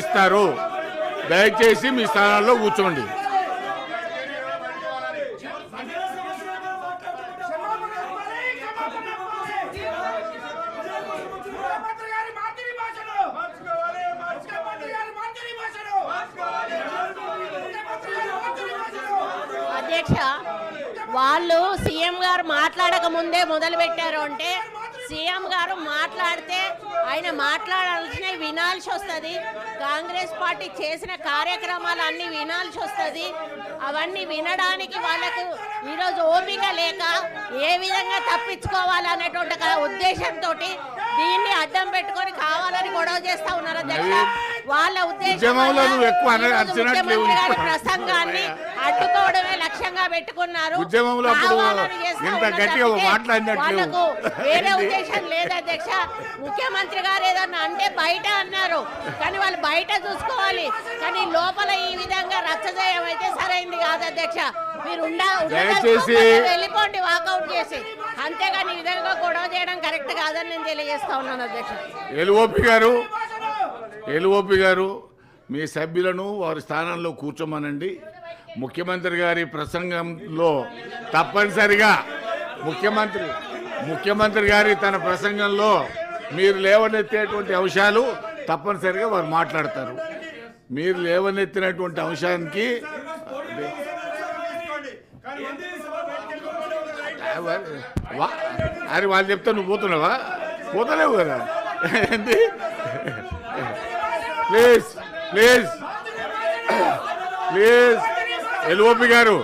ఇస్తారు. దయచేసి మీ స్థానాల్లో కూర్చోండి. అధ్యక్ష, వాళ్ళు సీఎం గారు మాట్లాడక ముందే మొదలు పెట్టారు అంటే సీఎం గారు మాట్లాడితే ఆయన మాట్లాడాల్సినవి వినాల్సి వస్తుంది. కాంగ్రెస్ పార్టీ చేసిన కార్యక్రమాలు అన్నీ వినాల్సి వస్తుంది. అవన్నీ వినడానికి వాళ్ళకు ఈరోజు ఓపిక లేక ఏ విధంగా తప్పించుకోవాలనేటువంటి ఉద్దేశంతో దీన్ని అడ్డం పెట్టుకొని కావాలని గొడవ చేస్తా ఉన్నారు అధ్యక్ష. వాళ్ళ ఉద్దేశం ముఖ్యమంత్రి గారి ప్రసంగాన్ని అడ్డుకోవడమే లక్ష్యంగా పెట్టుకున్నారు. వాళ్ళకు వేరే ఉద్దేశం లేదు అధ్యక్ష. ముఖ్యమంత్రి గారు ఏదన్నా అంటే బయట అన్నారు, కానీ వాళ్ళు బయట చూసుకోవాలి, కానీ లోపల ఈ విధంగా రచ్చ చేయమైతే సరైంది కాదు అధ్యక్ష. మీరు వెళ్ళిపోండి వాకౌట్ చేసి, అంతేగాని ఈ విధంగా గొడవ చేయడం కరెక్ట్ కాదని నేను తెలియజేస్తా ఉన్నాను అధ్యక్ష. ఎల్ఓపి గారు మీ సభ్యులను వారి స్థానంలో కూర్చోమనండి. ముఖ్యమంత్రి గారి ప్రసంగంలో తప్పనిసరిగా ముఖ్యమంత్రి గారి తన ప్రసంగంలో మీరు లేవనెత్తేటువంటి అంశాలు తప్పనిసరిగా వారు మాట్లాడతారు. మీరు లేవనెత్తినటువంటి అంశానికి అరే వాళ్ళు చెప్తా నువ్వు పోతున్నావా? పోతలేవు కదా. ప్లీజ్ ఎల్ఓపి గారు